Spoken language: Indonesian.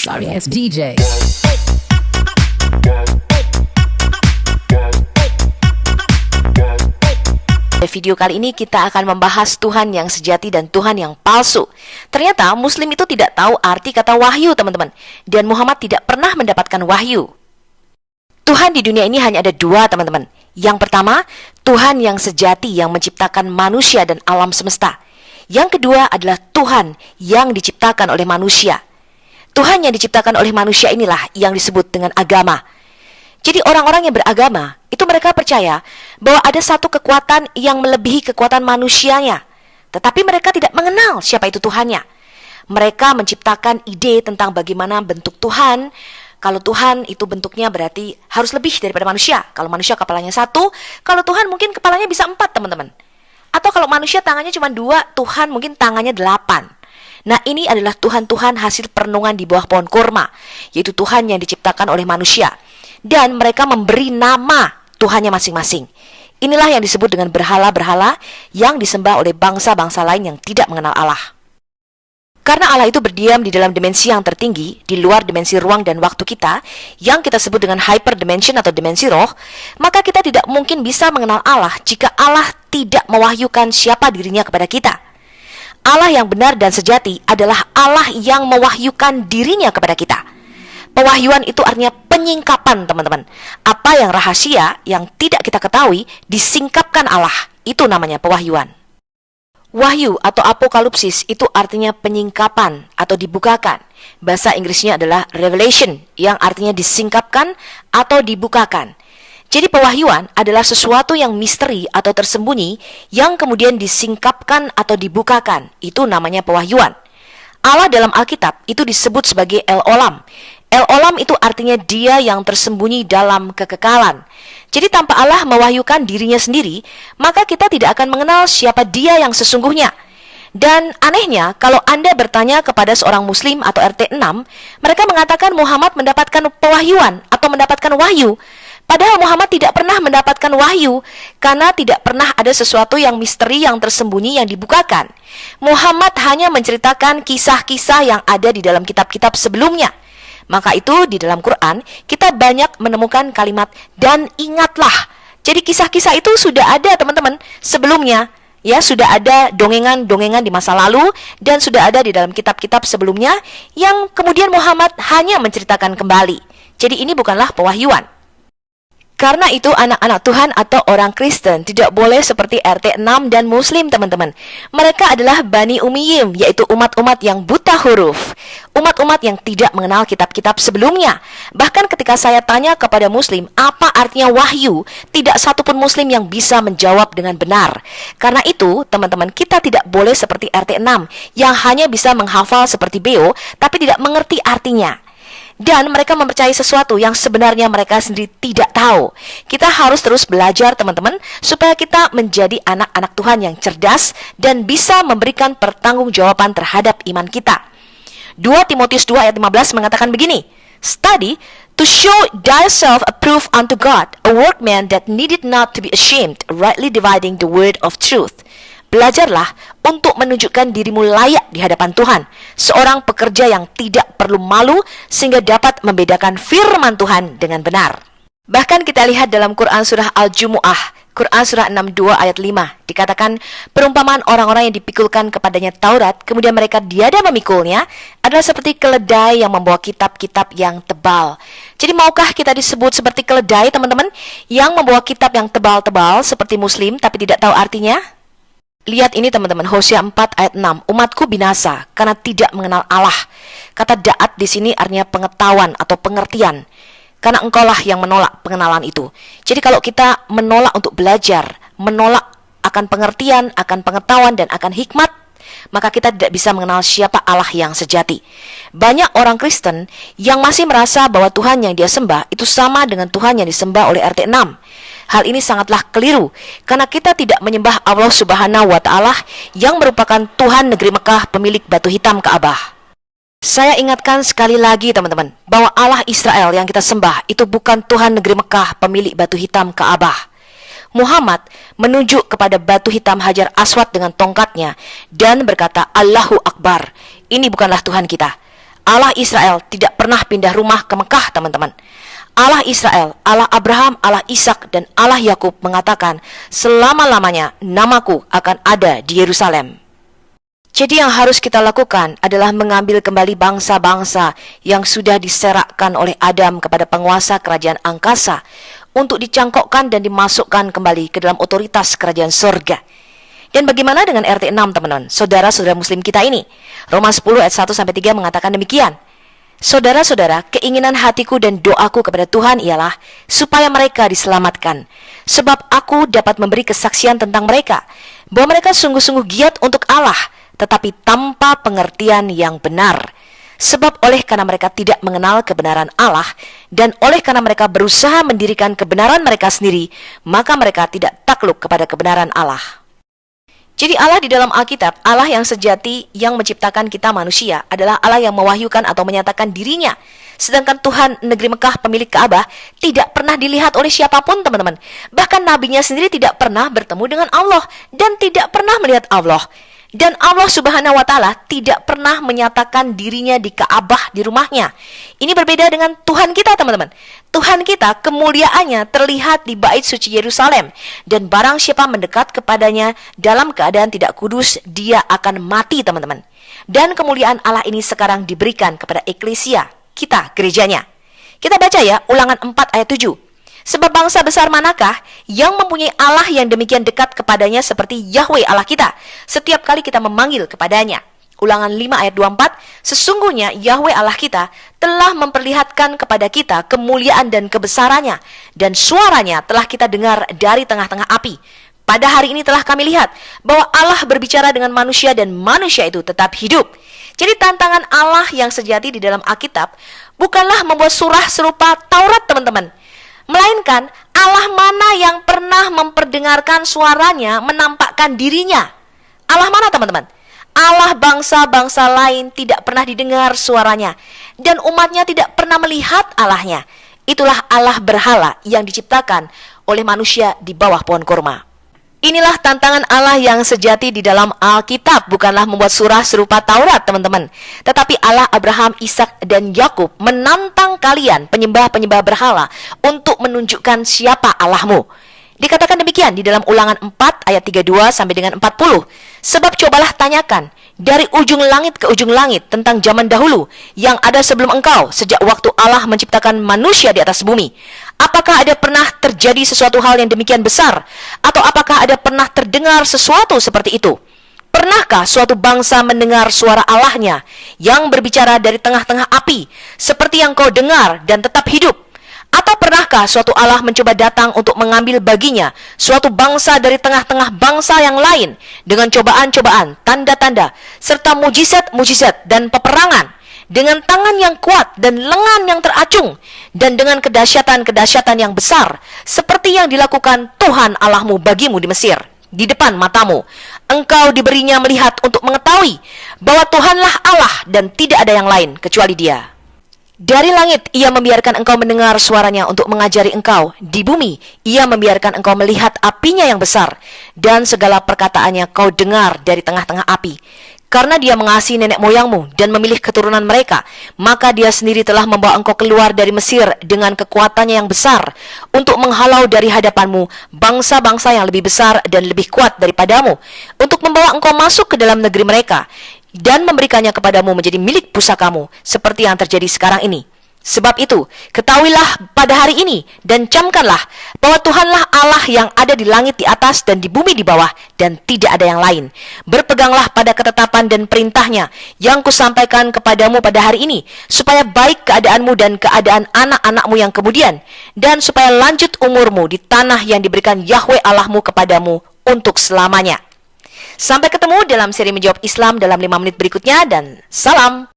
Sorry ass DJ. Pada video kali ini kita akan membahas Tuhan yang sejati dan Tuhan yang palsu. Ternyata Muslim itu tidak tahu arti kata wahyu, teman-teman. Dan Muhammad tidak pernah mendapatkan wahyu. Tuhan di dunia ini hanya ada dua, teman-teman. Yang pertama, Tuhan yang sejati yang menciptakan manusia dan alam semesta. Yang kedua adalah Tuhan yang diciptakan oleh manusia. Tuhan yang diciptakan oleh manusia inilah yang disebut dengan agama. Jadi orang-orang yang beragama, itu mereka percaya bahwa ada satu kekuatan yang melebihi kekuatan manusianya. Tetapi mereka tidak mengenal siapa itu Tuhannya. Mereka menciptakan ide tentang bagaimana bentuk Tuhan. Kalau Tuhan itu bentuknya berarti harus lebih daripada manusia. Kalau manusia kepalanya satu, kalau Tuhan mungkin kepalanya bisa 4, teman-teman. Atau kalau manusia tangannya cuma 2, Tuhan mungkin tangannya 8. Nah, ini adalah Tuhan-Tuhan hasil perenungan di bawah pohon kurma, yaitu Tuhan yang diciptakan oleh manusia. Dan mereka memberi nama Tuhannya masing-masing. Inilah yang disebut dengan berhala-berhala yang disembah oleh bangsa-bangsa lain yang tidak mengenal Allah. Karena Allah itu berdiam di dalam dimensi yang tertinggi, di luar dimensi ruang dan waktu kita, yang kita sebut dengan hyperdimension atau dimensi roh, maka kita tidak mungkin bisa mengenal Allah jika Allah tidak mewahyukan siapa dirinya kepada kita. Allah yang benar dan sejati adalah Allah yang mewahyukan dirinya kepada kita. Pewahyuan itu artinya penyingkapan, teman-teman. Apa yang rahasia, yang tidak kita ketahui, disingkapkan Allah. Itu namanya pewahyuan. Wahyu atau apokalipsis itu artinya penyingkapan atau dibukakan. Bahasa Inggrisnya adalah revelation, yang artinya disingkapkan atau dibukakan. Jadi pewahyuan adalah sesuatu yang misteri atau tersembunyi yang kemudian disingkapkan atau dibukakan. Itu namanya pewahyuan. Allah dalam Alkitab itu disebut sebagai El-Olam. El-Olam itu artinya dia yang tersembunyi dalam kekekalan. Jadi tanpa Allah mewahyukan dirinya sendiri, maka kita tidak akan mengenal siapa dia yang sesungguhnya. Dan anehnya, kalau Anda bertanya kepada seorang Muslim atau RT 6, mereka mengatakan Muhammad mendapatkan pewahyuan atau mendapatkan wahyu. Padahal Muhammad tidak pernah mendapatkan wahyu, karena tidak pernah ada sesuatu yang misteri yang tersembunyi yang dibukakan. Muhammad hanya menceritakan kisah-kisah yang ada di dalam kitab-kitab sebelumnya. Maka itu di dalam Quran kita banyak menemukan kalimat dan ingatlah. Jadi kisah-kisah itu sudah ada, teman-teman, sebelumnya. Ya, sudah ada dongengan-dongengan di masa lalu dan sudah ada di dalam kitab-kitab sebelumnya yang kemudian Muhammad hanya menceritakan kembali. Jadi ini bukanlah pewahyuan. Karena itu anak-anak Tuhan atau orang Kristen tidak boleh seperti RT 6 dan Muslim, teman-teman. Mereka adalah Bani Umayyah, yaitu umat-umat yang buta huruf. Umat-umat yang tidak mengenal kitab-kitab sebelumnya. Bahkan ketika saya tanya kepada Muslim, apa artinya wahyu? Tidak satupun Muslim yang bisa menjawab dengan benar. Karena itu, teman-teman, kita tidak boleh seperti RT 6 yang hanya bisa menghafal seperti Beo, tapi tidak mengerti artinya. Dan mereka mempercayai sesuatu yang sebenarnya mereka sendiri tidak tahu. Kita harus terus belajar, teman-teman, supaya kita menjadi anak-anak Tuhan yang cerdas dan bisa memberikan pertanggungjawaban terhadap iman kita. 2 Timotius 2 ayat 15 mengatakan begini, "Study to show thyself approved unto God, a workman that needed not to be ashamed, rightly dividing the word of truth." Belajarlah untuk menunjukkan dirimu layak di hadapan Tuhan, seorang pekerja yang tidak perlu malu sehingga dapat membedakan firman Tuhan dengan benar. Bahkan kita lihat dalam Quran surah Al-Jumu'ah, Quran surah 62 ayat 5, dikatakan perumpamaan orang-orang yang dipikulkan kepadanya Taurat, kemudian mereka tiada memikulnya, adalah seperti keledai yang membawa kitab-kitab yang tebal. Jadi maukah kita disebut seperti keledai, teman-teman, yang membawa kitab yang tebal-tebal seperti Muslim tapi tidak tahu artinya? Lihat ini, teman-teman, Hosea 4 ayat 6. Umatku binasa karena tidak mengenal Allah. Kata da'at di sini artinya pengetahuan atau pengertian. Karena engkaulah yang menolak pengenalan itu. Jadi kalau kita menolak untuk belajar, menolak akan pengertian, akan pengetahuan, dan akan hikmat, maka kita tidak bisa mengenal siapa Allah yang sejati. Banyak orang Kristen yang masih merasa bahwa Tuhan yang dia sembah itu sama dengan Tuhan yang disembah oleh RT 6. Hal ini sangatlah keliru, karena kita tidak menyembah Allah Subhanahu wa Ta'ala yang merupakan Tuhan negeri Mekah, pemilik batu hitam Ka'bah. Saya ingatkan sekali lagi, teman-teman, bahwa Allah Israel yang kita sembah itu bukan Tuhan negeri Mekah, pemilik batu hitam Ka'bah. Muhammad menunjuk kepada batu hitam Hajar Aswad dengan tongkatnya dan berkata, Allahu Akbar. Ini bukanlah Tuhan kita. Allah Israel tidak pernah pindah rumah ke Mekah, teman-teman. Allah Israel, Allah Abraham, Allah Ishak, dan Allah Yakub mengatakan, selama-lamanya namaku akan ada di Yerusalem. Jadi yang harus kita lakukan adalah mengambil kembali bangsa-bangsa yang sudah diserakkan oleh Adam kepada penguasa kerajaan angkasa untuk dicangkokkan dan dimasukkan kembali ke dalam otoritas kerajaan surga. Dan bagaimana dengan RT 6, teman-teman? Saudara-saudara muslim kita ini. Roma 10 ayat 1-3 mengatakan demikian. Saudara-saudara, keinginan hatiku dan doaku kepada Tuhan ialah supaya mereka diselamatkan. Sebab aku dapat memberi kesaksian tentang mereka, bahwa mereka sungguh-sungguh giat untuk Allah, tetapi tanpa pengertian yang benar. Sebab oleh karena mereka tidak mengenal kebenaran Allah, dan oleh karena mereka berusaha mendirikan kebenaran mereka sendiri, maka mereka tidak takluk kepada kebenaran Allah. Jadi Allah di dalam Alkitab, Allah yang sejati yang menciptakan kita manusia adalah Allah yang mewahyukan atau menyatakan dirinya. Sedangkan Tuhan negeri Mekah pemilik Ka'bah tidak pernah dilihat oleh siapapun, teman-teman. Bahkan nabinya sendiri tidak pernah bertemu dengan Allah dan tidak pernah melihat Allah. Dan Allah Subhanahu wa Ta'ala tidak pernah menyatakan dirinya di Ka'bah di rumahnya. Ini berbeda dengan Tuhan kita, teman-teman. Tuhan kita kemuliaannya terlihat di bait suci Yerusalem, dan barang siapa mendekat kepadanya dalam keadaan tidak kudus, dia akan mati, teman-teman. Dan kemuliaan Allah ini sekarang diberikan kepada eklesia, kita gerejanya. Kita baca ya Ulangan 4 ayat 7. Sebab bangsa besar manakah yang mempunyai Allah yang demikian dekat kepadanya seperti Yahweh Allah kita, setiap kali kita memanggil kepadanya. Ulangan 5 ayat 24, sesungguhnya Yahweh Allah kita telah memperlihatkan kepada kita kemuliaan dan kebesarannya, dan suaranya telah kita dengar dari tengah-tengah api. Pada hari ini telah kami lihat bahwa Allah berbicara dengan manusia dan manusia itu tetap hidup. Jadi tantangan Allah yang sejati di dalam Alkitab bukanlah membuat surah serupa Taurat, teman-teman. Melainkan Allah mana yang pernah memperdengarkan suaranya, menampakkan dirinya. Allah mana, teman-teman? Allah bangsa-bangsa lain tidak pernah didengar suaranya, dan umatnya tidak pernah melihat Allahnya. Itulah Allah berhala yang diciptakan oleh manusia di bawah pohon kurma. Inilah tantangan Allah yang sejati di dalam Alkitab, bukanlah membuat surah serupa Taurat, teman-teman. Tetapi Allah Abraham, Ishak, dan Yakub menantang kalian penyembah-penyembah berhala untuk menunjukkan siapa Allahmu. Dikatakan demikian di dalam Ulangan 4 ayat 32 sampai dengan 40. Sebab cobalah tanyakan dari ujung langit ke ujung langit tentang zaman dahulu yang ada sebelum engkau, sejak waktu Allah menciptakan manusia di atas bumi. Apakah ada pernah terjadi sesuatu hal yang demikian besar? Atau apakah ada pernah terdengar sesuatu seperti itu? Pernahkah suatu bangsa mendengar suara Allahnya yang berbicara dari tengah-tengah api, seperti yang kau dengar dan tetap hidup? Atau pernahkah suatu Allah mencoba datang untuk mengambil baginya suatu bangsa dari tengah-tengah bangsa yang lain dengan cobaan-cobaan, tanda-tanda, serta mujizat-mujizat dan peperangan, dengan tangan yang kuat dan lengan yang teracung, dan dengan kedahsyatan-kedahsyatan yang besar, seperti yang dilakukan Tuhan Allahmu bagimu di Mesir, di depan matamu. Engkau diberinya melihat untuk mengetahui bahwa Tuhanlah Allah dan tidak ada yang lain kecuali Dia. Dari langit Ia membiarkan engkau mendengar suaranya untuk mengajari engkau. Di bumi Ia membiarkan engkau melihat apinya yang besar, dan segala perkataannya kau dengar dari tengah-tengah api. Karena Dia mengasihi nenek moyangmu dan memilih keturunan mereka, maka Dia sendiri telah membawa engkau keluar dari Mesir dengan kekuatannya yang besar, untuk menghalau dari hadapanmu bangsa-bangsa yang lebih besar dan lebih kuat daripadamu, untuk membawa engkau masuk ke dalam negeri mereka, dan memberikannya kepadamu menjadi milik pusakamu, seperti yang terjadi sekarang ini. Sebab itu, ketahuilah pada hari ini dan camkanlah bahwa Tuhanlah Allah yang ada di langit di atas dan di bumi di bawah, dan tidak ada yang lain. Berpeganglah pada ketetapan dan perintahnya yang kusampaikan kepadamu pada hari ini, supaya baik keadaanmu dan keadaan anak-anakmu yang kemudian, dan supaya lanjut umurmu di tanah yang diberikan Yahweh Allahmu kepadamu untuk selamanya. Sampai ketemu dalam seri Menjawab Islam dalam 5 menit berikutnya, dan salam.